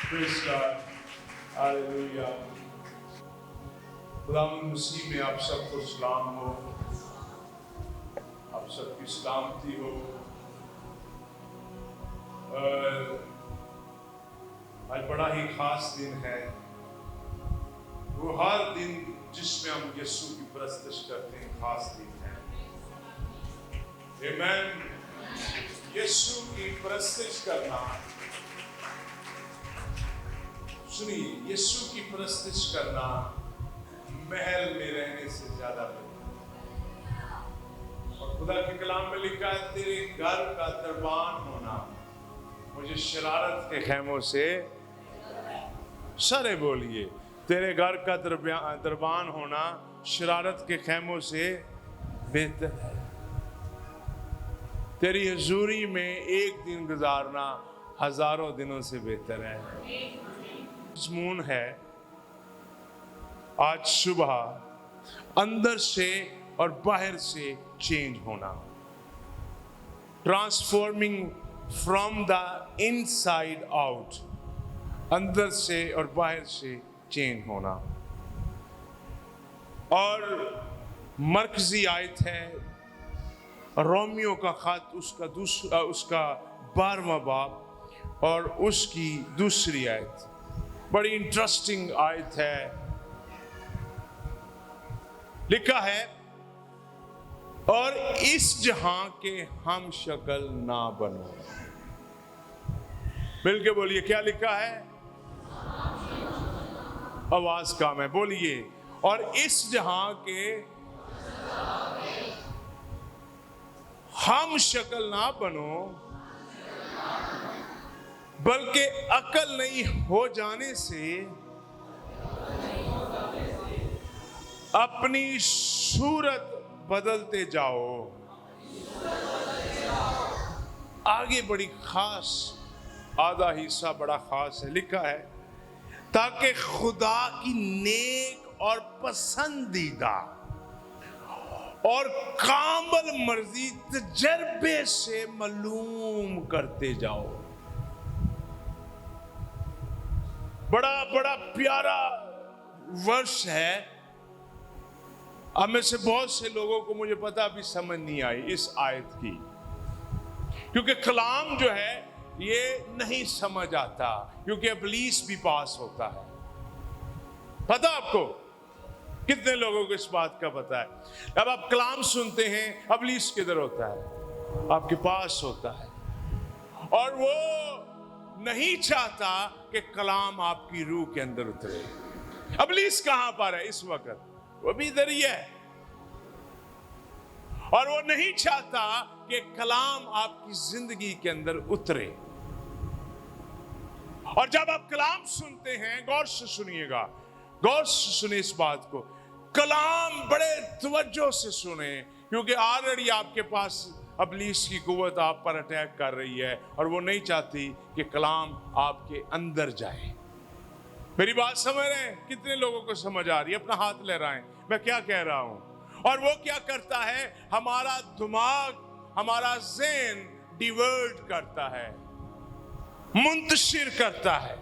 Praise God. Hallelujah. खुदावंद मसीह में आप सबको सलाम हो, आप सबकी सलामती हो। आज बड़ा ही खास दिन है, वो हर दिन जिसमें हम यीशु की परस्तिश करते हैं खास दिन है। आमीन। यीशु की परस्तिश करना, सुनिए, यीशु की परस्तिश करना महल में रहने से ज्यादा बेहतर है। और खुदा के कलाम में लिखा है, तेरे घर का दरबान होना मुझे शरारत के खेमों से, सारे बोलिए, तेरे घर का दरबान होना शरारत के खेमों से बेहतर है। तेरी हजूरी में एक दिन गुजारना हजारों दिनों से बेहतर है। मज़मून है आज सुबह अंदर से और बाहर से चेंज होना, transforming from the inside out, अंदर से और बाहर से चेंज होना। और मरकजी आयत है रोमियो का खत, उसका 12वां बाब और उसकी दूसरी आयत, बड़ी इंटरेस्टिंग आयत है। लिखा है, और इस जहां के हम शक्ल ना बनो। मिलके बोलिए, क्या लिखा है? आवाज कम है, बोलिए, और इस जहां के हम शक्ल ना बनो, बल्कि अकल नहीं हो जाने से अपनी सूरत बदलते जाओ। आगे बड़ी खास, आधा हिस्सा बड़ा खास है। लिखा है, ताकि खुदा की नेक और पसंदीदा और कामिल मर्जी तजर्बे से मालूम करते जाओ। बड़ा बड़ा प्यारा वर्ष है। अब में से बहुत से लोगों को, मुझे पता, अभी समझ नहीं आई इस आयत की, क्योंकि कलाम जो है ये नहीं समझ आता, क्योंकि इब्लीस भी पास होता है। पता आपको? कितने लोगों को इस बात का पता है? अब आप कलाम सुनते हैं, इब्लीस किधर होता है? आपके पास होता है, और वो नहीं चाहता कि कलाम आपकी रूह के अंदर उतरे। इब्लीस कहां पर है इस वक्त? वो भी इधर ही है, और वो नहीं चाहता कि कलाम आपकी जिंदगी के अंदर उतरे। और जब आप कलाम सुनते हैं, गौर से सुनिएगा, गौर से सुने इस बात को, कलाम बड़े तवज्जो से सुने, क्योंकि ऑलरेडी आपके पास इब्लीस की कुव्वत आप पर अटैक कर रही है, और वो नहीं चाहती कि कलाम आपके अंदर जाए। मेरी बात समझ रहे हैं? कितने लोगों को समझ आ रही है? अपना हाथ लहराएं, मैं क्या कह रहा हूं। और वो क्या करता है? हमारा दिमाग, हमारा ज़हन डिवर्ट करता है, मुंतशिर करता है।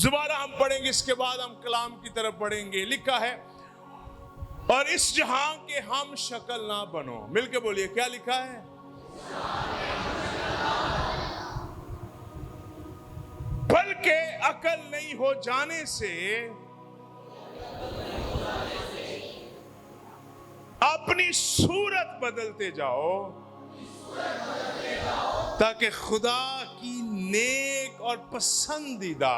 दोबारा हम पढ़ेंगे, इसके बाद हम कलाम की तरफ बढ़ेंगे। लिखा है, और इस जहां के हम शक्ल ना बनो। मिलके बोलिए, क्या लिखा है? बल्कि अकल नहीं हो जाने से अपनी सूरत बदलते जाओ, ताकि खुदा की नेक और पसंदीदा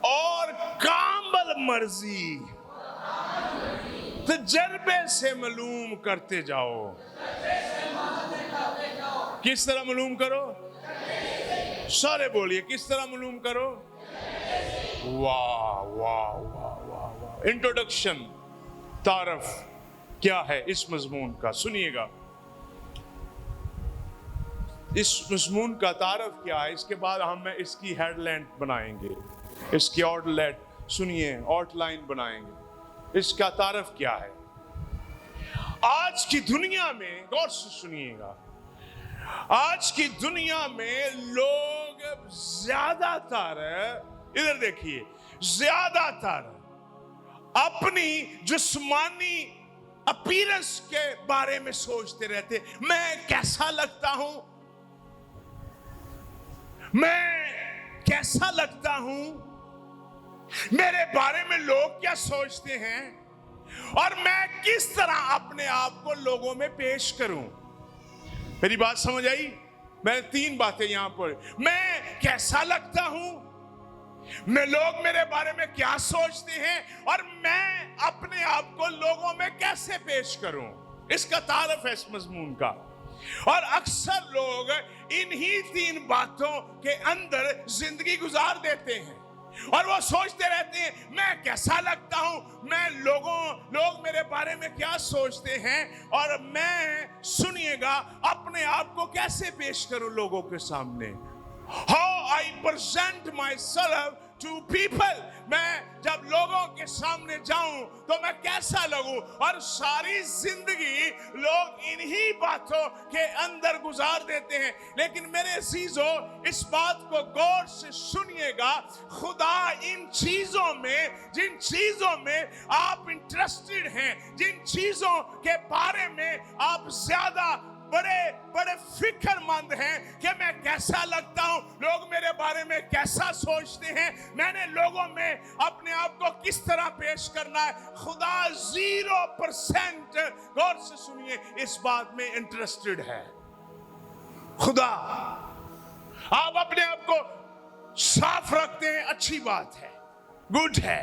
और कामिल मर्जी तजर्बे से मालूम करते जाओ। किस तरह मालूम करो? सारे बोलिए, किस तरह मालूम करो? वाह वाह वाह वाह वाह। इंट्रोडक्शन, तारफ क्या है इस मजमून का, सुनिएगा। इस मजमून का तारफ क्या है, इसके बाद हम इसकी हेडलाइन बनाएंगे, इसकी आउटलेट, सुनिए, आउटलाइन बनाएंगे। इसका तारफ क्या है? आज की दुनिया में, गौर से सुनिएगा, آج کی دنیا میں لوگ زیادہ تر، ادھر دیکھیے، زیادہ تر اپنی جسمانی اپیرنس کے بارے میں سوچتے رہتے، میں کیسا لگتا ہوں، میں کیسا لگتا ہوں، میرے بارے میں لوگ کیا سوچتے ہیں، اور میں کس طرح اپنے آپ کو لوگوں میں پیش کروں۔ میری بات سمجھ آئی؟ میں 3 باتیں یہاں پر، میں کیسا لگتا ہوں، میں لوگ میرے بارے میں کیا سوچتے ہیں، اور میں اپنے آپ کو لوگوں میں کیسے پیش کروں۔ اس کا تعارف ہے اس مضمون کا۔ اور اکثر لوگ انہی 3 باتوں کے اندر زندگی گزار دیتے ہیں، اور وہ سوچتے رہتے ہیں میں کیسا لگتا ہوں، میں لوگ میرے بارے میں کیا سوچتے ہیں، اور میں، سنیے گا، اپنے آپ کو کیسے پیش کروں لوگوں کے سامنے۔ How I present myself to people، میں جب لوگوں کے سامنے جاؤں تو میں کیسا لگوں، اور ساری زندگی لوگ انہی باتوں کے اندر گزار دیتے ہیں۔ لیکن میرے عزیزو، اس بات کو غور سے سنیے گا، خدا ان چیزوں میں، جن چیزوں میں آپ انٹرسٹڈ ہیں، جن چیزوں کے بارے میں آپ زیادہ بڑے فکر مند ہیں کہ میں کیسا لگتا ہوں، لوگ میرے بارے میں کیسا سوچتے ہیں، میں نے لوگوں میں اپنے آپ کو کس طرح پیش کرنا ہے، خدا 0% غور سے سنیے اس بات میں انٹرسٹڈ ہے۔ خدا، آپ اپنے آپ کو صاف رکھتے ہیں، اچھی بات ہے، گڈ ہے،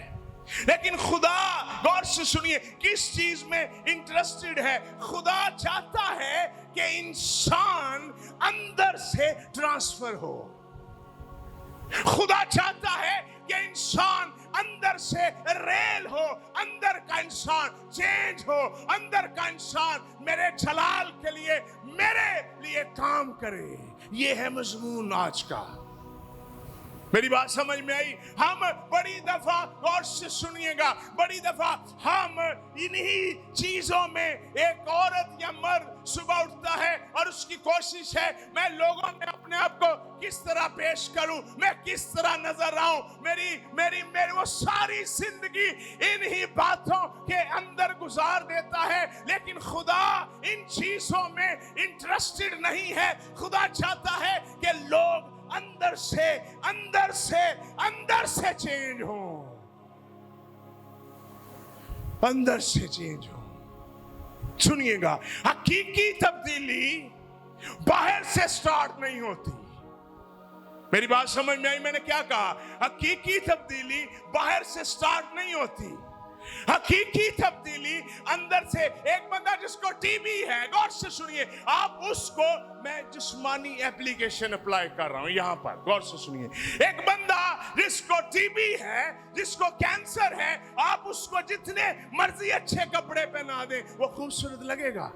لیکن خدا، غور سے سنیے، کس چیز میں انٹرسٹڈ ہے؟ خدا چاہتا ہے کہ انسان اندر سے ٹرانسفر ہو۔ خدا چاہتا ہے کہ انسان اندر سے ریل ہو، اندر کا انسان چینج ہو، اندر کا انسان میرے جلال کے لیے، میرے لیے کام کرے۔ یہ ہے مضمون آج کا۔ میری بات سمجھ میں آئی؟ ہم بڑی دفعہ، غور سے سنیے گا، بڑی دفعہ ہم انہی چیزوں میں، ایک عورت یا مرد صبح اٹھتا ہے اور اس کی کوشش ہے میں لوگوں میں اپنے آپ کو کس طرح پیش کروں، میں کس طرح نظر آؤں، میری وہ ساری زندگی انہی باتوں کے اندر گزار دیتا ہے۔ لیکن خدا ان چیزوں میں انٹرسٹڈ نہیں ہے۔ خدا چاہتا ہے کہ لوگ اندر سے چینج ہوں، اندر سے چینج ہوں۔ سنیے گا، حقیقی تبدیلی باہر سے سٹارٹ نہیں ہوتی۔ میری بات سمجھ میں آئی؟ میں نے کیا کہا؟ حقیقی تبدیلی باہر سے سٹارٹ نہیں ہوتی، حقیقی تبدیلی اندر سے۔ ایک بندہ جس کو ٹی بی ہے، غور سے سنیے، آپ اس کو، میں جسمانی اپلیکیشن اپلائی کر رہا ہوں یہاں پر، غور سے سنیے، ایک بندہ جس کو ٹی بی ہے، جس کو کینسر ہے، آپ اس کو جتنے مرضی اچھے کپڑے پہنا دیں، وہ خوبصورت لگے گا،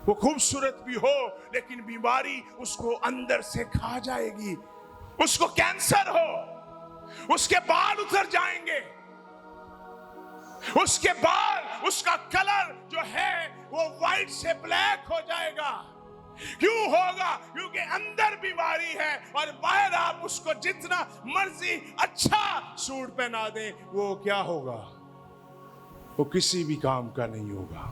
وہ خوبصورت بھی ہو، لیکن بیماری اس کو اندر سے کھا جائے گی۔ اس کو کینسر ہو، اس کے بال اتر جائیں گے، اس کے بال، اس کا کلر جو ہے وہ وائٹ سے بلیک ہو جائے گا۔ کیوں ہوگا؟ کیونکہ اندر بیماری ہے، اور باہر آپ اس کو جتنا مرضی اچھا سوٹ پہنا دیں، وہ کیا ہوگا؟ وہ کسی بھی کام کا نہیں ہوگا،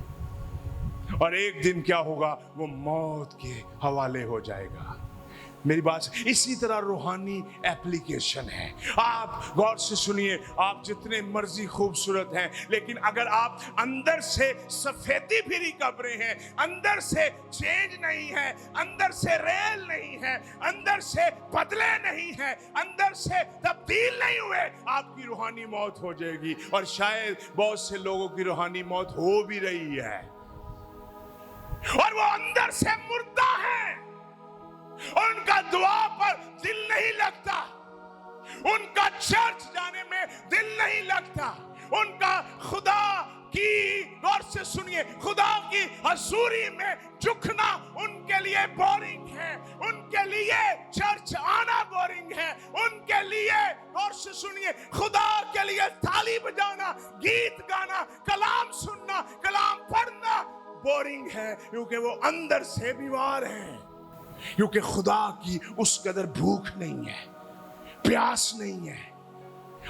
اور ایک دن کیا ہوگا؟ وہ موت کے حوالے ہو جائے گا۔ میری بات، اسی طرح روحانی ایپلیکیشن ہے۔ آپ غور سے سنیے، آپ جتنے مرضی خوبصورت ہیں، لیکن اگر آپ اندر سے سفیدی پھری کپڑے ہیں، اندر سے چینج نہیں ہے، اندر سے ریل نہیں ہے، اندر سے بدلے نہیں ہیں، اندر سے تبدیل نہیں ہوئے، آپ کی روحانی موت ہو جائے گی۔ اور شاید بہت سے لوگوں کی روحانی موت ہو بھی رہی ہے، اور وہ اندر سے مردہ ہیں، ان کا دعا پر دل نہیں لگتا، ان کا چرچ جانے میں دل نہیں لگتا، ان کا خدا کی، غور سے سنیے، خدا کی حضوری میں جھکنا ان کے لیے بورنگ ہے، ان کے لیے چرچ آنا بورنگ ہے، ان کے لیے، غور سے سنیے، خدا کے لیے تالی بجانا، گیت گانا، کلام سننا، کلام बोरिंग है, क्योंकि वो अंदर से बीमार हैं, क्योंकि खुदा की उस कदर भूख नहीं है, प्यास नहीं है।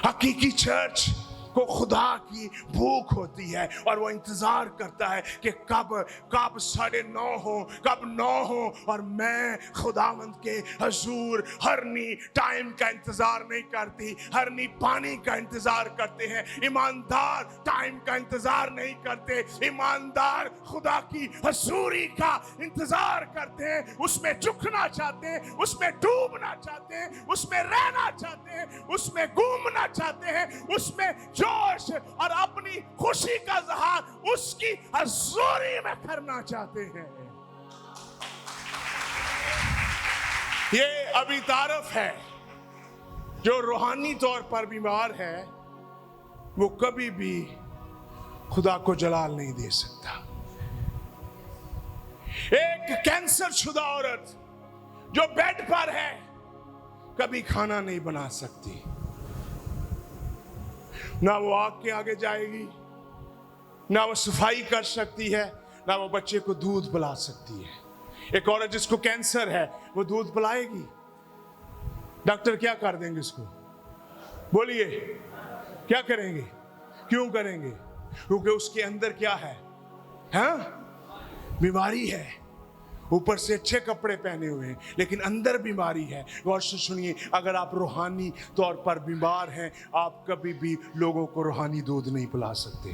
हकीकी चर्च को खुदा की भूख होती है और वो इंतजार करता है कि कब 9:30 हो, कब 9 हो, और मैं खुदावंद के हजूर हरनी टाइम का इंतजार नहीं करती, हरनी पानी का इंतजार करते हैं। ईमानदार टाइम का इंतजार नहीं करते, ईमानदार खुदा की हजूरी का इंतजार करते हैं। उसमें झुकना चाहते हैं, उसमें डूबना चाहते हैं, उसमें रहना चाहते हैं, उसमें घूमना चाहते हैं, उसमें जोश और अपनी खुशी का इज़हार उसकी हजूरी में करना चाहते हैं। ये अभी तारफ है। जो रूहानी तौर पर बीमार है वो कभी भी खुदा को जलाल नहीं दे सकता। एक कैंसर शुदा औरत जो बेड पर है कभी खाना नहीं बना सकती, ना वो आग के आगे जाएगी, ना वो सफाई कर सकती है, ना वो बच्चे को दूध पिला सकती है। एक औरत जिसको कैंसर है वो दूध पिलाएगी? डॉक्टर क्या कर देंगे उसको? बोलिए, क्या करेंगे? क्यों करेंगे? क्योंकि उसके अंदर क्या है? बीमारी है। ऊपर से अच्छे कपड़े पहने हुए हैं लेकिन अंदर बीमारी है। गौर से सुनिए, अगर आप रूहानी तौर पर बीमार हैं, आप कभी भी लोगों को रूहानी दूध नहीं पिला सकते।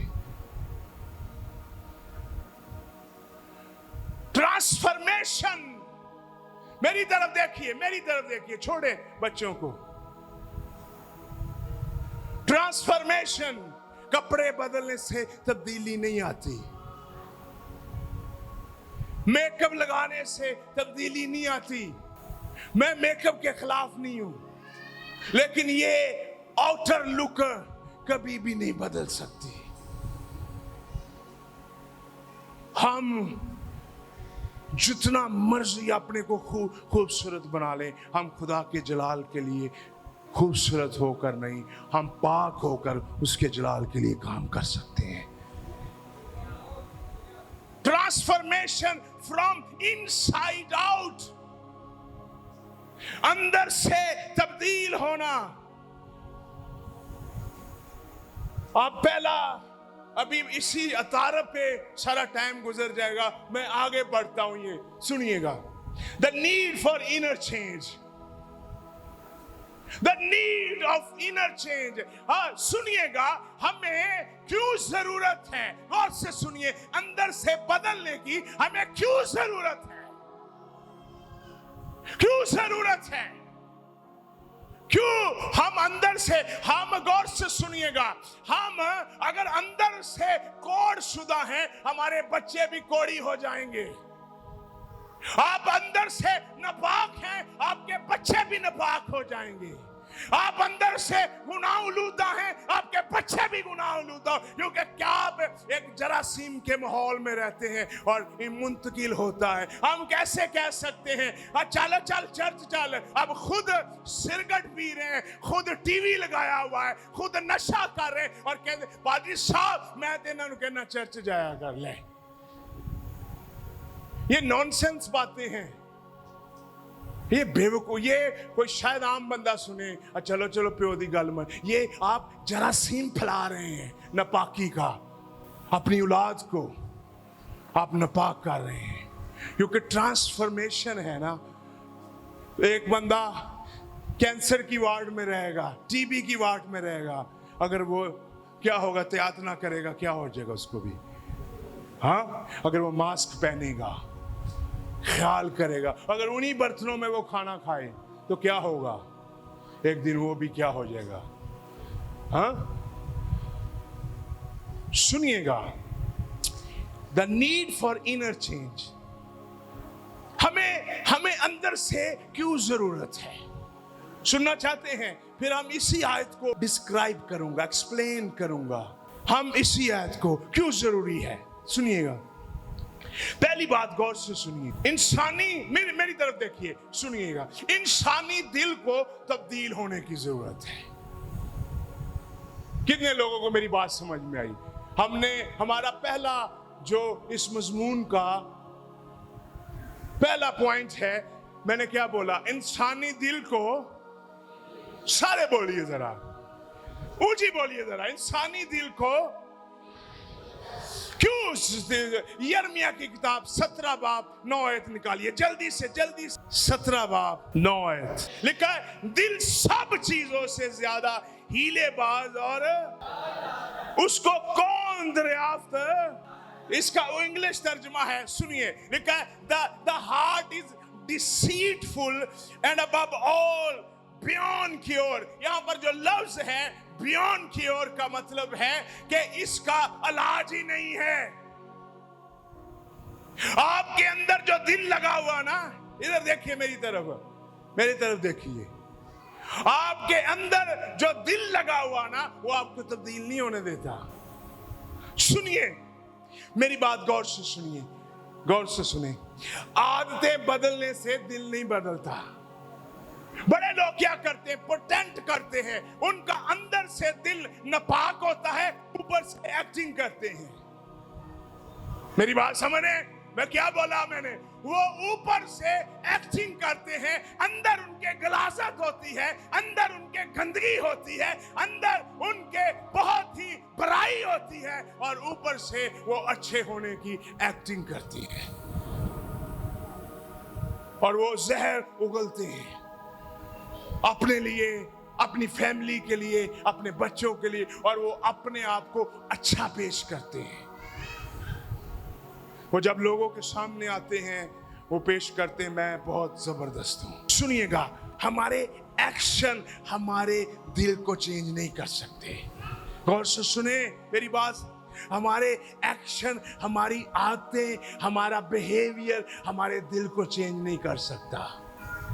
ट्रांसफॉर्मेशन, मेरी तरफ देखिए, मेरी तरफ देखिए, छोड़े बच्चों को। ट्रांसफॉर्मेशन, कपड़े बदलने से तब्दीली नहीं आती, मेकअप लगाने से तब्दीली नहीं आती। मैं मेकअप के खिलाफ नहीं हूं, लेकिन ये आउटर लुक कभी भी नहीं बदल सकती। हम जितना मर्जी अपने को खूबसूरत बना लें, हम खुदा के जलाल के लिए खूबसूरत होकर नहीं, हम पाक होकर उसके जलाल के लिए काम कर सकते हैं। ट्रांसफॉर्मेशन फ्रॉम इनसाइड आउट, अंदर से तब्दील होना। अब पहला, अभी इसी अतारफ पे सारा टाइम गुजर जाएगा, मैं आगे बढ़ता हूं। ये सुनिएगा, the need for inner change, the need of inner change. हाँ, सुनिएगा, हमें क्यों जरूरत है? गौर से सुनिए, अंदर से बदलने की हमें क्यों जरूरत है? क्यों जरूरत है? क्यों हम अंदर से, हम गौर से सुनिएगा, हम अगर अंदर से कोढ़ शुदा हैं, हमारे बच्चे भी कोढ़ी हो जाएंगे। आप अंदर से नापाक हैं, आपके बच्चे भी नापाक हो जाएंगे। आप अंदर से गुनाहलूदा हैं, आपके बच्चे भी गुनाहलूदा, क्योंकि क्या आप एक जरासीम के माहौल में रहते हैं और ये मुंतकिल होता है। हम कैसे कह सकते हैं चल चल चर्च चल, अब खुद सिगरेट पी रहे हैं, खुद टीवी लगाया हुआ है, खुद नशा कर रहे हैं और कहते पादरी साहब मैं तो इन्होंने कहना चर्च जाया कर ले। ये नॉनसेंस बातें हैं, ये बेवकूफ, ये कोई शायद आम बंदा सुने, चलो चलो प्यो दी गल मन, ये आप जरासीम फैला रहे हैं नापाकी का, अपनी औलाद को आप नापाक कर रहे हैं। क्योंकि ट्रांसफॉर्मेशन है ना, एक बंदा कैंसर की वार्ड में रहेगा, टीबी की वार्ड में रहेगा, अगर वो क्या होगा, त्यातना करेगा, क्या हो जाएगा उसको भी? हाँ, अगर वो मास्क पहनेगा, ख्याल करेगा, अगर उन्हीं बर्तनों में वो खाना खाए तो क्या होगा? एक दिन वो भी क्या हो जाएगा? हाँ, सुनिएगा, the need for inner change, हमें अंदर से क्यों जरूरत है? सुनना चाहते हैं? फिर हम इसी आयत को डिस्क्राइब करूंगा, एक्सप्लेन करूंगा, हम इसी आयत को क्यों जरूरी है। सुनिएगा, पहली बात गौर से सुनिए, इंसानी, मेरी तरफ देखिए, सुनिएगा, इंसानी दिल को तब्दील होने की जरूरत है। कितने लोगों को मेरी बात समझ में आई? हमारा पहला जो इस मजमून का पहला पॉइंट है, मैंने क्या बोला? इंसानी दिल को, सारे बोलिए जरा, ऊंची बोलिए जरा, इंसानी दिल को क्यों? यिर्मयाह की किताब 17 बाब 9 आयत निकालिए जल्दी से, जल्दी से। 17 बाब 9 आयत लिखा है, दिल सब चीजों से ज्यादा हीलेबाज और उसको कौन दरियाफ्त। इसका वो इंग्लिश तर्जुमा है, सुनिए, लिखा है the heart is deceitful and above all beyond cure. यहां पर जो लफ्ज है बियॉन्ड क्योर का मतलब है कि इसका इलाज ही नहीं है। आपके अंदर जो दिल लगा हुआ ना, इधर देखिए, मेरी तरफ देखिए, आपके अंदर जो दिल लगा हुआ ना, वो आपको तब्दील नहीं होने देता। सुनिए मेरी बात, गौर से सुनिए, गौर से सुने। आदतें बदलने से दिल नहीं बदलता। बड़े लोग क्या करते हैं? प्रोटेंट करते हैं, उनका अंदर से दिल नापाक होता है, ऊपर से एक्टिंग करते हैं। मेरी बात समझे? मैं क्या बोला मैंने? वो ऊपर से एक्टिंग करते हैं, अंदर उनके गलाजत होती है, अंदर उनके गंदगी होती है, अंदर उनके बहुत ही बुराई होती है, और ऊपर से वो अच्छे होने की एक्टिंग करती है, और वो जहर उगलते हैं अपने लिए, अपनी फैमिली के लिए, अपने बच्चों के लिए, और वो अपने आप को अच्छा पेश करते हैं। वो जब लोगों के सामने आते हैं, वो पेश करते हैं, मैं बहुत जबरदस्त हूं। सुनिएगा, हमारे एक्शन हमारे दिल को चेंज नहीं कर सकते। गौर से सुने मेरी बात। हमारे एक्शन, हमारी आदतें, हमारा बिहेवियर हमारे दिल को चेंज नहीं कर सकता।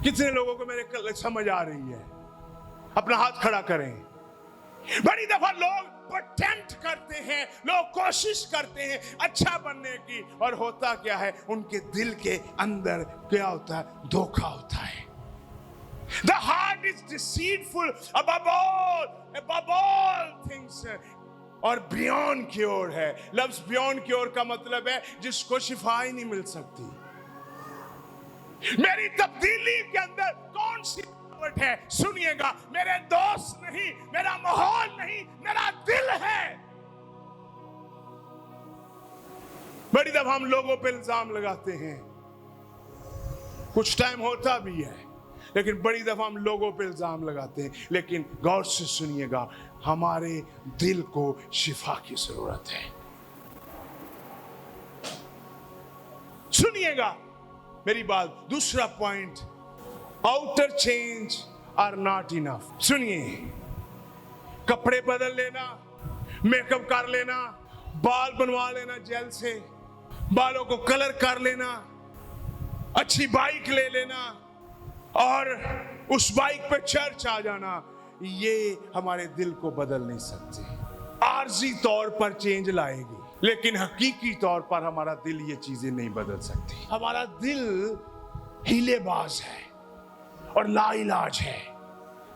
कितने लोगों को मेरे समझ आ रही है? अपना हाथ खड़ा करें। बड़ी दफा लोग प्रोटेंट करते हैं, लोग कोशिश करते हैं अच्छा बनने की, और होता क्या है? उनके दिल के अंदर क्या होता है? धोखा होता है। The heart is deceitful above all things, और beyond cure है। लफ्ज beyond cure का मतलब है जिसको शिफा ही नहीं मिल सकती। मेरी तब्दीली के अंदर कौन सी रुकावट है? सुनिएगा, मेरे दोस्त नहीं, मेरा माहौल नहीं, मेरा दिल है। बड़ी दफा हम लोगों पे इल्जाम लगाते हैं, कुछ टाइम होता भी है, लेकिन बड़ी दफा हम लोगों पे इल्जाम लगाते हैं। लेकिन गौर से सुनिएगा, हमारे दिल को शिफा की जरूरत है। सुनिएगा मेरी बात। दूसरा point, outer change are not enough. सुनिए, कपड़े बदल लेना, मेकअप कर लेना, बाल बनवा लेना जेल से, बालों को कलर कर लेना, अच्छी बाइक ले लेना, और उस बाइक पे चर्च आ जाना, ये हमारे दिल को बदल नहीं सकती। आर्जी तौर पर चेंज लाएगी, लेकिन हकीकी तौर पर हमारा दिल ये चीजें नहीं बदल सकती। हमारा दिल हीलेबाज है और लाइलाज है।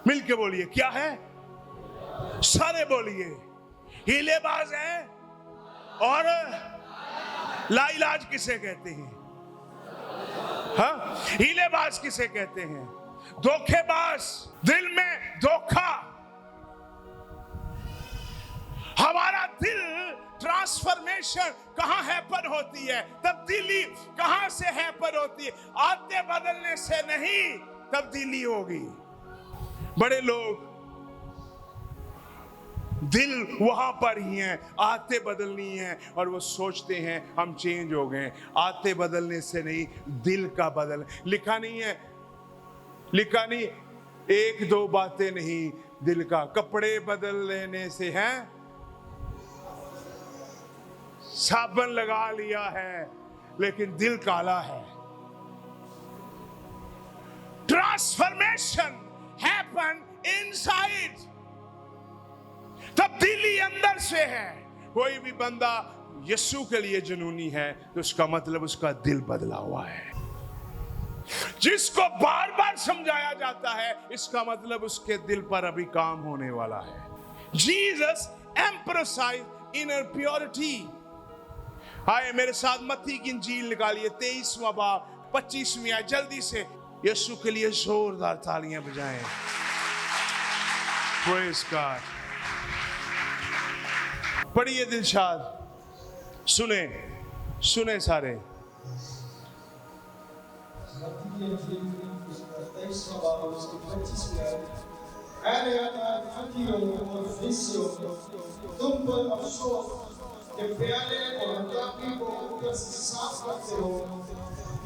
मिलके बोलिए, क्या है? सारे बोलिए, हीलेबाज है और लाइलाज किसे कहते हैं? हाँ, हीलेबाज किसे कहते हैं? धोखेबाज, दिल में धोखा। हमारा दिल ट्रांसफॉर्मेशन कहां हैपन होती है? तब्दीली कहां से हैपन होती है? आदतें बदलने से नहीं तब्दीली होगी। बड़े लोग दिल वहां पर ही है, आदतें बदलनी है, और वो सोचते हैं हम चेंज हो गए। आदतें बदलने से नहीं, दिल का बदल। लिखा नहीं है, लिखा नहीं, एक दो बातें नहीं, दिल का। कपड़े बदल लेने से है, साबुन लगा लिया है, लेकिन दिल काला है। Transformation happen inside. तब्दीली अंदर से है। कोई भी बंदा यीशु के लिए जुनूनी है तो उसका मतलब उसका दिल बदला हुआ है। जिसको बार बार समझाया जाता है, इसका मतलब उसके दिल पर अभी काम होने वाला है। Jesus emphasised inner purity. आए मेरे साथ मत्ती की इंजील निकालिए 23वां बाब 25वीं आयत, जल्दी से यीशु के लिए जोरदार तालियां बजाएं। Praise God. पढ़िए दिलशाद, सुने सुने सारे। तुम पर अफसोस कि प्याले और हत्याकी को ऊपर से साफ करते हो,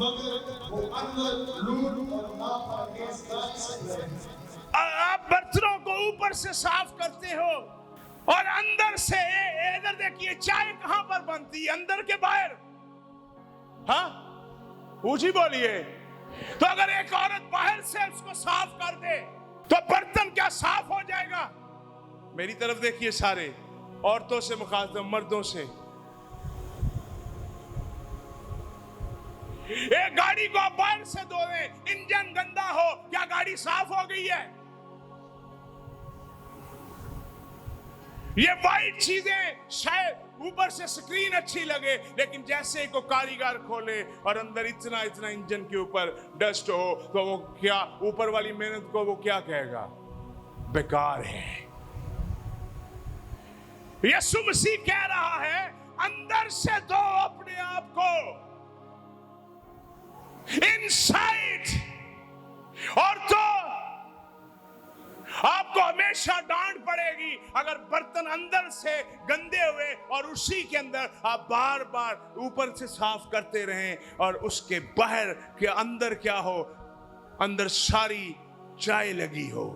मगर वो अंदर लूट और नापाकीज़गी से है। आप बर्तनों को ऊपर से साफ करते हो और अंदर से, इधर देखिए चाय कहां पर बनती है? अंदर के बाहर। हाँ, ऊंची बोलिए। तो अगर एक औरत बाहर से उसको साफ कर दे तो बर्तन क्या साफ हो जाएगा? मेरी तरफ देखिए सारे, औरतों से मुखातिब, मर्दों से। एक गाड़ी को आप बाहर से धो दें, इंजन गंदा हो, क्या गाड़ी साफ हो गई है? ये वाइट चीजें शायद ऊपर से स्क्रीन अच्छी लगे, लेकिन जैसे ही को कारीगर खोले और अंदर इतना इतना इंजन के ऊपर डस्ट हो, तो वो क्या ऊपर वाली मेहनत को वो क्या कहेगा? बेकार है। यीशु मसीह कह रहा है अंदर से दो अपने आप को, इनसाइड। और तो आपको हमेशा डांट पड़ेगी अगर बर्तन अंदर से गंदे हुए और उसी के अंदर आप बार बार ऊपर से साफ करते रहें और उसके बाहर के अंदर क्या हो? अंदर सारी चाय लगी हो।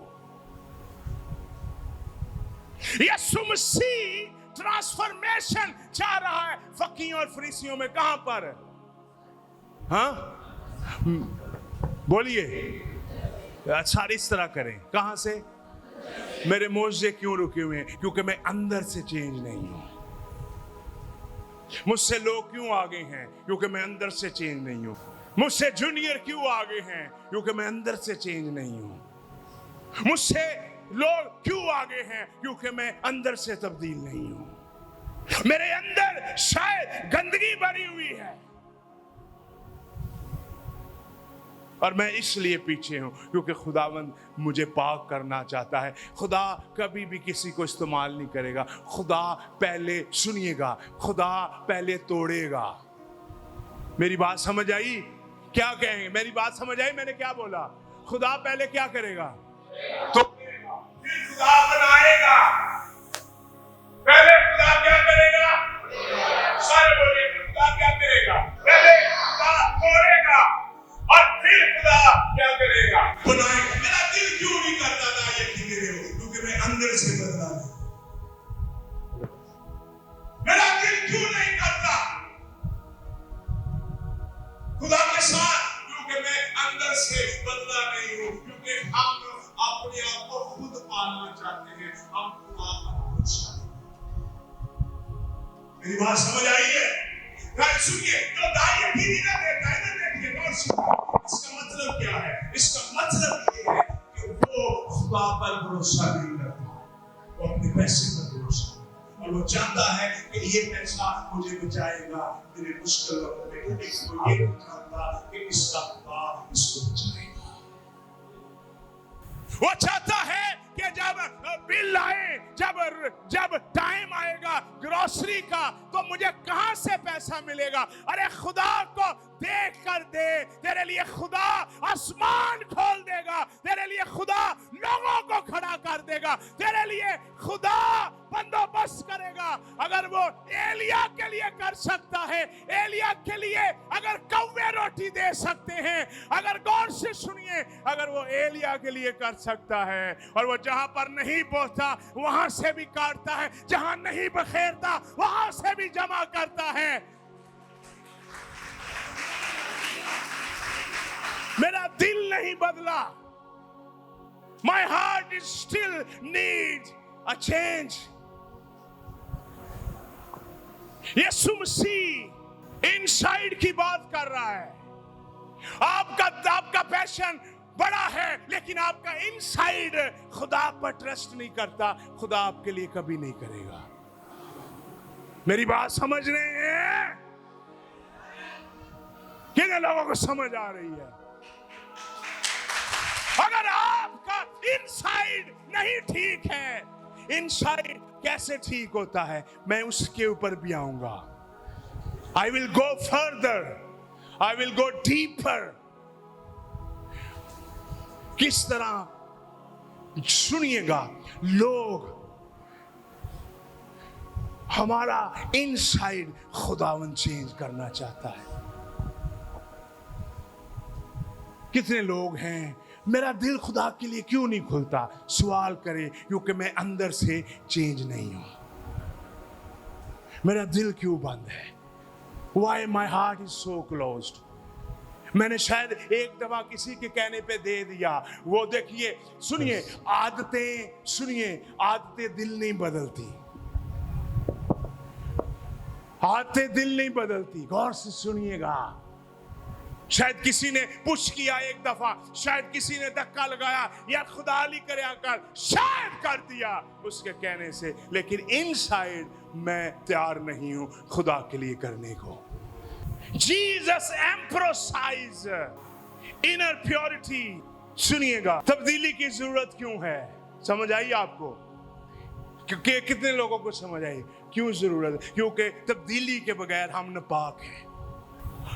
यीशु मसीह ट्रांसफॉर्मेशन चाह रहा है फकीयों और फरीसियों में। कहां पर? हाँ, बोलिए। सारी इस तरह करें। कहां से? मेरे मोजे क्यों रुके हुए हैं? क्योंकि मैं अंदर से चेंज नहीं हूं। मुझसे लोग क्यों आगे हैं? क्योंकि मैं अंदर से चेंज नहीं हूं। मुझसे जूनियर क्यों आगे हैं? क्योंकि मैं अंदर से चेंज नहीं हूं। मुझसे लोग क्यों आगे हैं? क्योंकि मैं अंदर से तब्दील नहीं हूं। मेरे अंदर शायद गंदगी भरी हुई है और मैं इसलिए पीछे हूं क्योंकि खुदावंद मुझे पाक करना चाहता है। खुदा कभी भी किसी को इस्तेमाल नहीं करेगा। खुदा पहले, सुनिएगा, खुदा पहले तोड़ेगा। मेरी बात समझ आई? क्या कहेंगे? मेरी बात समझ आई? मैंने क्या बोला? खुदा पहले क्या करेगा? तोड़ेगा, फिर खुदा बनाएगा। पहले खुदा क्या करेगा? सारे बोलिए, खुदा क्या करेगा? पहले खुदा तोड़ेगा और फिर खुदा क्या करेगा? बनाएगा। मेरा दिल क्यों नहीं करता था ये गिरे हो? क्योंकि मैं अंदर से बदला नहीं। मेरा दिल क्यों नहीं करता खुदा के साथ? क्योंकि मैं अंदर से बदला नहीं हूं। क्योंकि हम अपने आप को खुद पालना चाहते हैं। हम खुदा को चाहते हैं। मेरी बात समझ आई है? सुनिए, जो दाई अकेली ना देता है ना, देखिए गौर से, इसका मतलब क्या है? इसका मतलब ये है कि वो खुदा पर भरोसा नहीं करता, वो अपने पैसे पर भरोसा करता है। और वो चाहता है कि ये पैसा मुझे बचाएगा मेरे मुश्किल वक्त में, लेकिन वो ये नहीं चाहता कि इसका खुदा इसको बचाएगा। वो चाहता है कि जब बिल आए, जब टाइम आएगा ग्रोसरी का, तो मुझे कहां से पैसा मिलेगा? अरे खुदा को देख कर दे, तेरे लिए खुदा आसमान खोल देगा, तेरे लिए खुदा लोगों को खड़ा कर देगा, तेरे लिए खुदा बंदोबस्त करेगा। अगर वो एलिया के लिए कर सकता है, एलिया के लिए अगर कौवे रोटी दे सकते हैं, अगर गौर से सुनिए, अगर वो एलिया के लिए कर सकता है और वो जहां पर नहीं पहुंचता वहां से भी काटता है, जहां नहीं बखेरता वहां से भी जमा करता है। मेरा दिल नहीं बदला। My heart is still needs a change. यीशु मसीह इनसाइड की बात कर रहा है। आपका पैशन बड़ा है, लेकिन आपका इनसाइड खुदा पर ट्रस्ट नहीं करता, खुदा आपके लिए कभी नहीं करेगा। मेरी बात समझ रहे हैं? कितने लोगों को समझ आ रही है? अगर आपका इनसाइड नहीं ठीक है, इनसाइड कैसे ठीक होता है, मैं उसके ऊपर भी आऊंगा. I will go further, I will go deeper. किस तरह सुनिएगा, लोग हमारा इनसाइड खुदावन चेंज करना चाहता है. कितने लोग हैं, मेरा दिल खुदा के लिए क्यों नहीं खुलता? सवाल करें, क्योंकि मैं अंदर से चेंज नहीं हूं. मेरा दिल क्यों बंद है? Why my heart is so closed? मैंने शायद एक दफा किसी के कहने पे दे दिया. वो देखिए, सुनिए, आदतें दिल नहीं बदलती. आदतें दिल नहीं बदलती. गौर से सुनिएगा. शायद किसी ने पुश किया एक दफा, शायद किसी ने धक्का लगाया, या खुदा ली करे आकर शायद कर दिया उसके कहने से, लेकिन इनसाइड मैं तैयार नहीं हूं खुदा के लिए करने को. Jesus emphasise inner purity. सुनिएगा, तब्दीली की जरूरत क्यों है? समझ आई आपको? क्योंकि कितने लोगों को समझ आई क्यों जरूरत है? क्योंकि तब्दीली के बगैर हम नापाक हैं.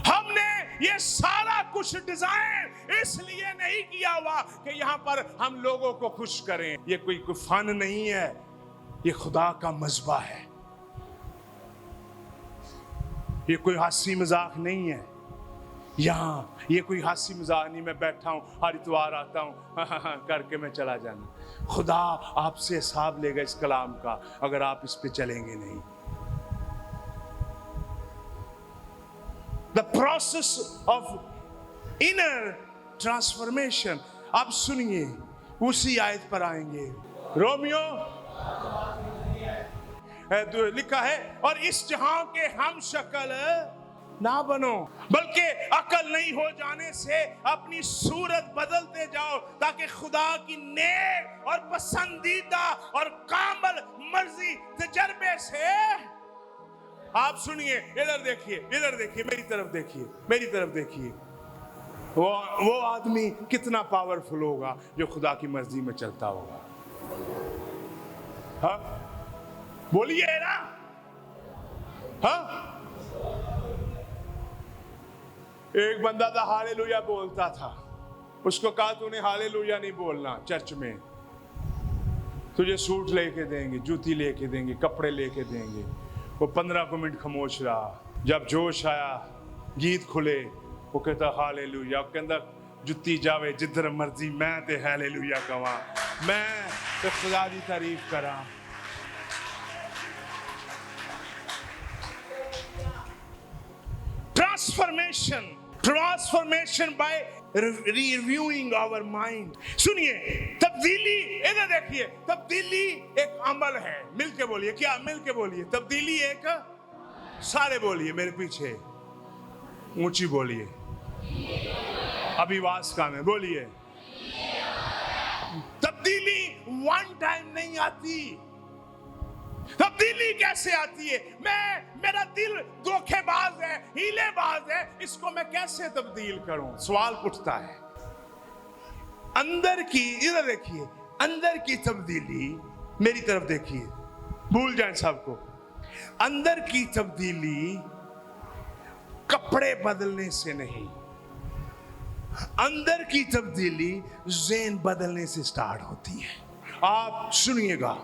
हमने ये सारा कुछ डिजाइन इसलिए नहीं किया हुआ कि यहां पर हम लोगों को खुश करें. ये कोई फन नहीं है, ये खुदा का मज़बा है. ये कोई हंसी मजाक नहीं है. यहाँ ये कोई हंसी मजाक नहीं. मैं बैठा हूँ, हर इतवार आता हूँ करके मैं चला जाना. खुदा आपसे हिसाब लेगा इस कलाम का अगर आप इस पे चलेंगे नहीं. The process of inner transformation. आप सुनिए, उसी आयत पर आएंगे. रोमियो लिखा है, और इस जहां के हम शक्ल ना बनो, बल्कि अकल नहीं हो जाने से अपनी सूरत बदलते जाओ, ताकि खुदा की नेक और पसंदीदा और कामिल मर्जी तजर्बे से. आप सुनिए, इधर देखिए, मेरी तरफ देखिए. वो आदमी कितना पावरफुल होगा जो खुदा की मर्जी में चलता होगा. हाँ, बोलिए ना. हाँ, एक बंदा था हालेलुया बोलता था. उसको कहा तूने हालेलुया नहीं बोलना चर्च में, तुझे सूट लेके देंगे, जूती लेके देंगे, कपड़े लेके देंगे. वो 15 मिनट खामोश रहा. जब जोश आया, गीत खुले, वो कहता हालेलुया. कहता जुत्ती जावे जिधर मर्जी, मैं ते हालेलुया कवा, मैं ते खुदा दी तारीफ करा. Transformation by reviewing our mind. सुनिए, तब्दीली, इधर देखिए, तब्दीली एक अमल है. मिलके बोलिए, क्या मिलके बोलिए? तब्दीली एक, सारे बोलिए मेरे पीछे, ऊंची बोलिए, अभिवास का में बोलिए. तब्दीली वन टाइम नहीं आती. तब्दीली कैसे आती है? मेरा दिल धोखेबाज है, हीलेबाज है, इसको मैं कैसे तब्दील करूं? सवाल उठता है. अंदर की, इधर देखिए, अंदर की तब्दीली, मेरी तरफ देखिए, भूल जाए सबको. अंदर की तब्दीली कपड़े बदलने से नहीं, अंदर की तब्दीली ज़हन बदलने से स्टार्ट होती है. आप सुनिएगा,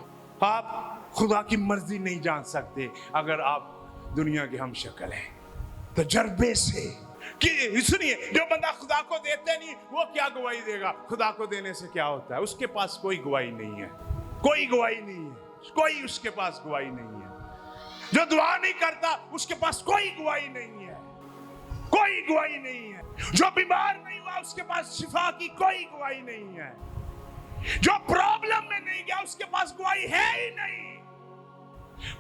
आप खुदा की मर्जी नहीं जान सकते अगर आप दुनिया के हम शक्ल हैं. तजर्बे से कि सुनिए, जो बंदा खुदा को देते नहीं, वो क्या गवाही देगा? खुदा को देने से क्या होता है? उसके पास कोई गवाही नहीं है, कोई गवाही नहीं है, कोई उसके पास गवाही नहीं है. जो दुआ नहीं करता उसके पास कोई गवाही नहीं है, कोई गवाही नहीं है. जो बीमार नहीं हुआ उसके पास शिफा की कोई गवाही नहीं है. जो प्रॉब्लम में नहीं गया उसके पास गवाही है ही नहीं.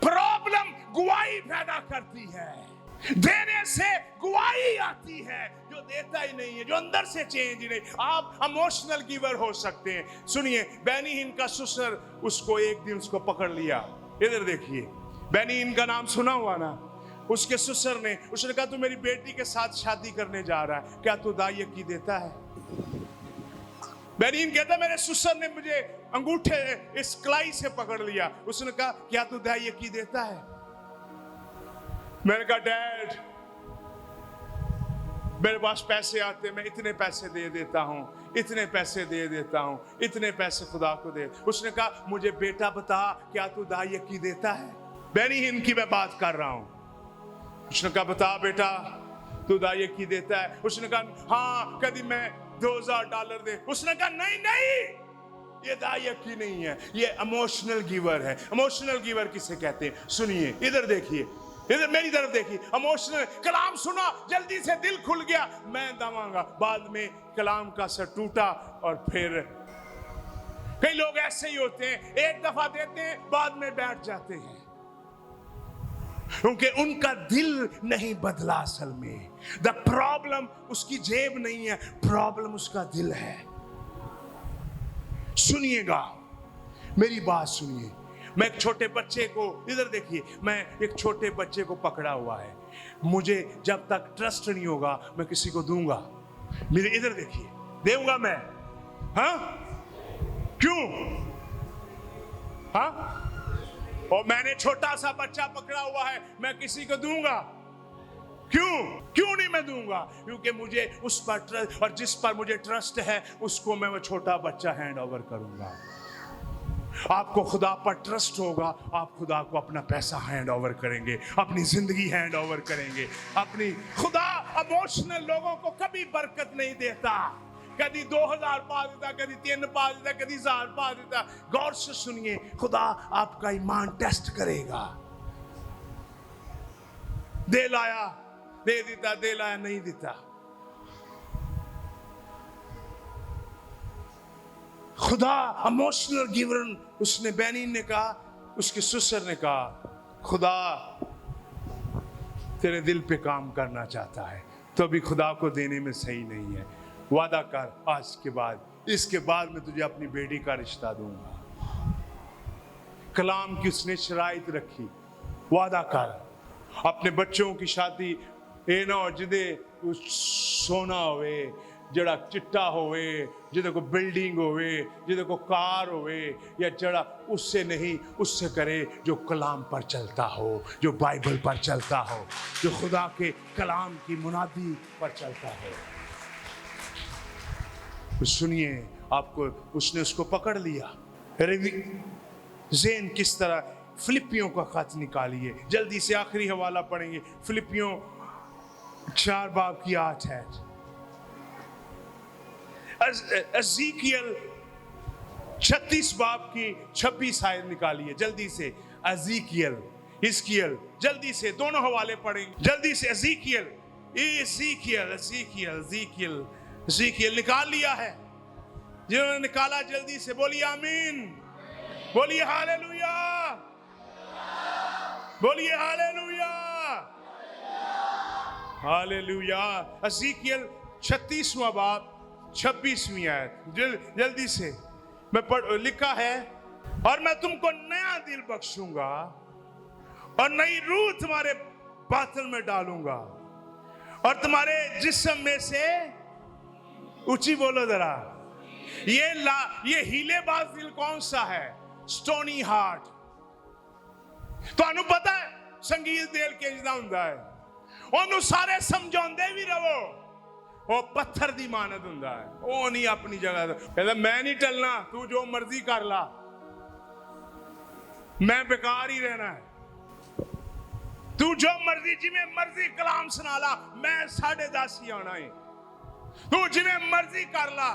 प्रॉब्लम गवाही पैदा करती है, देने से गवाही आती है. जो देता ही नहीं है, जो अंदर से चेंज ही नहीं. आप इमोशनल गिवर हो सकते हैं. सुनिए, बेनीहीन का ससुर, उसको एक दिन उसको पकड़ लिया. इधर देखिए, बेनीहीन का नाम सुना हुआ ना? उसके ससुर ने, उसने कहा तू मेरी बेटी के साथ शादी करने जा रहा है, क्या तू दाई यकी देता है? बेनीन कहता मेरे ससुर ने मुझे अंगूठे इस कलाई से पकड़ लिया, उसने कहा क्या तू दाई यकी देता है? मैंने कहा डैड मेरे पास पैसे आते, मैं इतने पैसे दे देता हूँ, इतने पैसे दे देता हूँ, इतने पैसे खुदा को दे। उसने कहा मुझे बेटा बता क्या तू दाई यकी देता है? बेनी हिंद की मैं बात कर रहा हूँ। उसने कहा बता बेटा तू दाई यकी देता है? उसने कहा हाँ कभी मैं $2000 दे। उसने कहा नहीं नहीं ये दाई यकी नहीं है, ये इमोशनल गिवर है। इमोशनल गिवर किसे कहते हैं? सुनिए, इधर देखिए, इधर मेरी तरफ देखिए। इमोशनल कलाम सुना, जल्दी से दिल खुल गया, मैं दवांगा। बाद में कलाम का सर टूटा और फिर कई लोग ऐसे ही होते हैं, एक दफा देते हैं बाद में बैठ जाते हैं, क्योंकि उनका दिल नहीं बदला। असल में द प्रॉब्लम उसकी जेब नहीं है, प्रॉब्लम उसका दिल है। सुनिएगा मेरी बात सुनिए। मैं एक छोटे बच्चे को, इधर देखिए, मैं एक छोटे बच्चे को पकड़ा हुआ है, मुझे जब तक ट्रस्ट नहीं होगा मैं किसी को दूंगा। मेरे इधर देखिए, दूंगा मैं, हाँ क्यों? हाँ, और मैंने छोटा सा बच्चा पकड़ा हुआ है, मैं किसी को दूंगा क्यों? क्यों नहीं मैं दूंगा? क्योंकि मुझे उस पर ट्रस्ट, और जिस पर मुझे ट्रस्ट है उसको मैं वो छोटा बच्चा हैंड ओवर करूंगा। आपको खुदा पर ट्रस्ट होगा, आप खुदा को अपना पैसा हैंड ओवर करेंगे, अपनी जिंदगी हैंड ओवर करेंगे। अपनी खुदा इमोशनल लोगों को कभी बरकत नहीं देता। कभी 2000 पा देता, कभी 3 पा देता, कभी 1000 पा देता। गौर से सुनिए, खुदा आपका ईमान टेस्ट करेगा। दे लाया दे देता, दे लाया नहीं देता। खुदा इमोशनल गिवर। उसने बेनीन ने कहा, उसके ससुर ने कहा खुदा तेरे दिल पे काम करना चाहता है, तो अभी खुदा को देने में सही नहीं है। वादा कर आज के बाद, इसके बाद मैं तुझे अपनी बेटी का रिश्ता दूंगा। कलाम की उसने शराइत रखी। वादा कर अपने बच्चों की शादी ए ना हो जिदे सोना होवे, जड़ा चिट्टा होवे, जिदे को बिल्डिंग होवे, जिदे को कार होवे, या जड़ा उससे नहीं, उससे करे जो कलाम पर चलता हो, जो बाइबल पर चलता हो, जो खुदा के कलाम की मुनादी पर चलता हो। तो सुनिए, आपको उसने उसको पकड़ लिया। ज़ेन किस तरह, फिलिपियों का खत निकालिए, जल्दी से आखिरी हवाला पढ़ेंगे, फिलिपियों 4 बाब की 8 है। एज़ेकियल 36 बाब की 26 आयत निकालिए जल्दी से। एज़ेकियल, हिजकियल, जल्दी से दोनों हवाले पढ़ेंगे जल्दी से। एज़ेकियल, एज़ेकियल, एज़ेकियल, एज़ेकियल, एज़ेकियल निकाल लिया है? जिन्होंने निकाला जल्दी से बोलिए आमीन, बोलिए हालेलुया, बोलिए हालेलुया, हालेलुया। एज़ेकियल 36वां बाब 26वीं आयत, जल्दी से मैं पढ़। लिखा है, और मैं तुमको नया दिल बख्शूंगा और नई रूह तुम्हारे बातन में डालूंगा, और तुम्हारे जिस्म में से, ऊंची बोलो जरा, ये हीलेबाज दिल कौन सा है? Stony heart. ਤੁਹਾਨੂੰ पता है संगीत दिल के जिदा ਹੁੰਦਾ है, ਉਹਨੂੰ ਸਾਰੇ ਸਮਝਾਉਂਦੇ ਵੀ ਰਹੋ, ਉਹ ਪੱਥਰ ਦੀ ਮਾਨਤ ਹੁੰਦਾ ਹੈ, ਉਹ ਨਹੀਂ ਆਪਣੀ ਜਗ੍ਹਾ ਤੇ ਕਹਿੰਦਾ ਮੈਂ ਨਹੀਂ ਟਲਣਾ, ਤੂੰ ਜੋ ਮਰਜ਼ੀ ਕਰ ਲਾ, ਮੈਂ ਬੇਕਾਰ ਹੀ ਰਹਿਣਾ ਹੈ, ਤੂੰ ਜੋ ਮਰਜ਼ੀ ਜਿਵੇਂ ਮਰਜ਼ੀ ਕਲਾਮ ਸੁਣਾ ਲਾ, ਮੈਂ 10:30 ਹੀ ਆਉਣਾ ਹੈ, ਤੂੰ ਜਿਵੇਂ ਮਰਜ਼ੀ ਕਰ ਲਾ,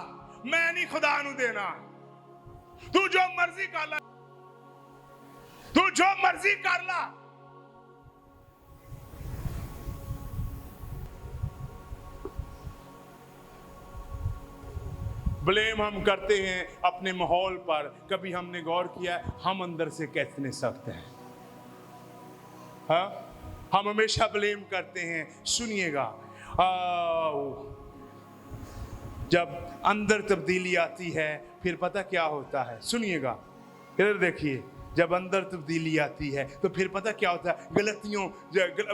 ਮੈਂ ਨਹੀਂ ਖੁਦਾ ਨੂੰ ਦੇਣਾ, ਤੂੰ ਜੋ ਮਰਜ਼ੀ ਕਰ ਲਾ, ਤੂੰ ਜੋ ਮਰਜ਼ੀ ਕਰ ਲਾ। ब्लेम हम करते हैं अपने माहौल पर, कभी हमने गौर किया हम अंदर से कितने सख्त हैं? हाँ, हम हमेशा ब्लेम करते हैं। सुनिएगा, जब अंदर तब्दीली आती है फिर पता क्या होता है? सुनिएगा, इधर देखिए, जब अंदर तब्दीली आती है तो फिर पता क्या होता है, गलतियों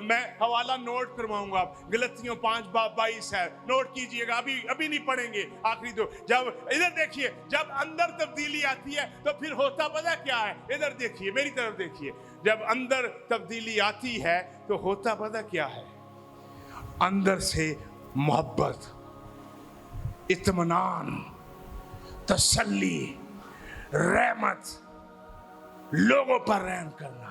मैं हवाला नोट करवाऊंगा, आप गलतियों 5:22 है, नोट कीजिएगा, अभी नहीं पढ़ेंगे आखिरी दो। जब इधर देखिए, जब अंदर तब्दीली आती है तो फिर होता पता क्या है, इधर देखिए, मेरी तरफ देखिए, जब अंदर तब्दीली आती है तो होता पता क्या है, अंदर से मोहब्बत, इत्मीनान, तसल्ली, रहमत, लोगों पर रहम करना।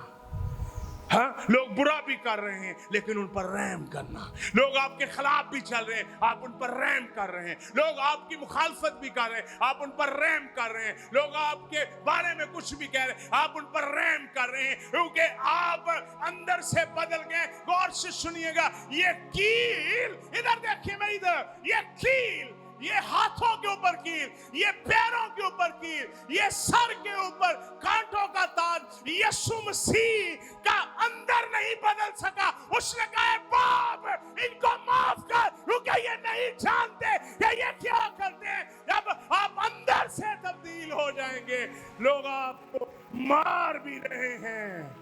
हाँ, लोग बुरा भी कर रहे हैं लेकिन उन पर रहम करना, लोग आपके खिलाफ भी चल रहे हैं, आप उन पर रहम कर रहे हैं, लोग आपकी मुखालफत भी कर रहे हैं, आप उन पर रहम कर रहे हैं, लोग आपके बारे में कुछ भी कह रहे हैं, आप उन पर रहम कर रहे हैं, क्योंकि आप अंदर से बदल गए। गौर से सुनिएगा, ये कील, इधर देखिए मैं इधर, ये कील, ये हाथों के ऊपर कील, ये पैरों के ऊपर कील, ये सर के ऊपर कांटों का ताज यीशु मसीह का अंदर नहीं बदल सका। उसने कहा बाप इनको माफ कर, क्योंकि ये नहीं जानते कि ये क्या करते हैं। जब आप अंदर से तब्दील हो जाएंगे, लोग आपको मार भी रहे हैं,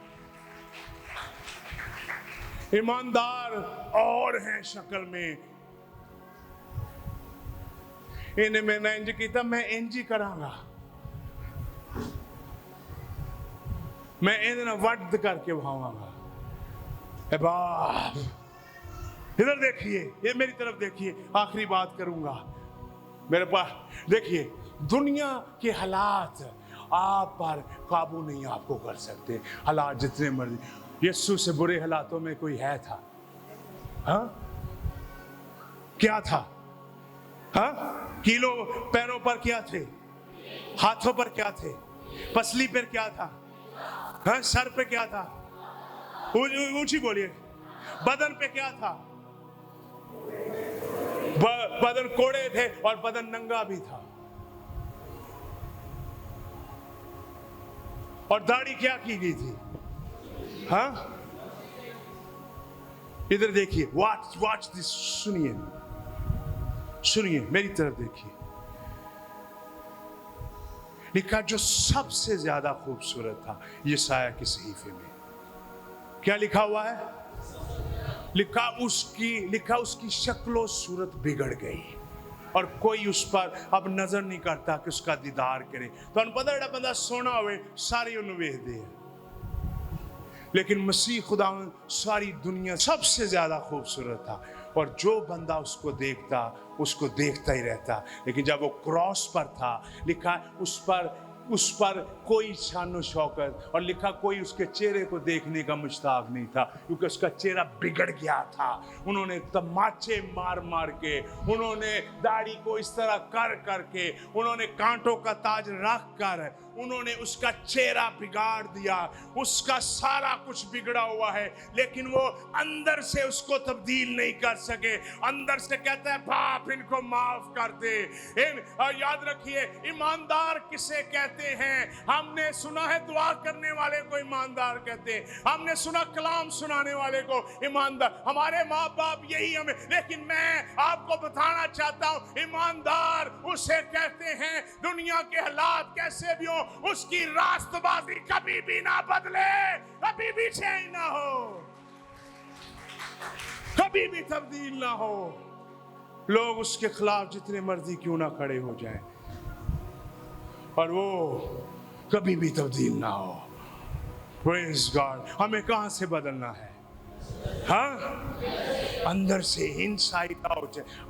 ईमानदार और हैं शक्ल में, इन्हें मैंने इंज किया, मैं इंज ही करांगा, मैं इन्हें वड्ड करके भावांगा। बाप इधर देखिए, ये मेरी तरफ देखिए, आखिरी बात करूंगा मेरे पास। देखिए, दुनिया के हालात आप पर काबू नहीं आपको कर सकते, हालात जितने मर्जी। यीशु से बुरे हालातों में कोई है था? हाँ, क्या था? हाँ, कीलों पैरों पर क्या थे, हाथों पर क्या थे, पसली पर क्या था, हाँ, सर पे क्या था, ऊंची बोलिए, बदन पे क्या था, बदन कोड़े थे और बदन नंगा भी था, और दाढ़ी क्या की गई थी? हाँ, इधर देखिए, वॉच दिस, सुनिए सुनिए, मेरी तरफ देखिए। लिखा जो सबसे ज्यादा खूबसूरत था यशायाह के सहीफे में, क्या लिखा हुआ है? लिखा उसकी शक्लो सूरत बिगड़ गई और कोई उस पर अब नजर नहीं करता कि उसका दीदार करे। तो पता है बंदा सोना हुए सारी उन्हें वेख दे, लेकिन मसीह खुदा सारी दुनिया सबसे ज्यादा खूबसूरत था और जो बंदा उसको देखता ही रहता। लेकिन जब वो क्रॉस पर था, लिखा उस पर कोई शानो शौकत, और लिखा कोई उसके चेहरे को देखने का मुश्ताक नहीं था, क्योंकि उसका चेहरा बिगड़ गया था। उन्होंने तमाचे मार के, उन्होंने दाढ़ी को इस तरह कर करके, उन्होंने कांटों का ताज रख कर उन्होंने उसका चेहरा बिगाड़ दिया, उसका सारा कुछ बिगड़ा हुआ है, लेकिन वो अंदर से उसको तब्दील नहीं कर सके। अंदर से कहता है बाप इनको माफ कर दे। याद रखिए, ईमानदार किसे कहते हैं? हमने सुना है दुआ करने वाले को ईमानदार कहते हैं, हमने सुना कलाम सुनाने वाले को ईमानदार, हमारे माँ बाप यही हमें, लेकिन मैं आपको बताना चाहता हूँ ईमानदार उसे कहते हैं दुनिया के हालात कैसे भी हो, उसकी रास्तबाजी कभी भी ना बदले, कभी भी चेंज ना हो, कभी भी तब्दील ना हो। लोग उसके खिलाफ जितने मर्जी क्यों ना खड़े हो जाएं, और वो कभी भी तब्दील ना हो। Praise God. हमें कहां से बदलना है? हाँ, अंदर से, इनसाइड आउट।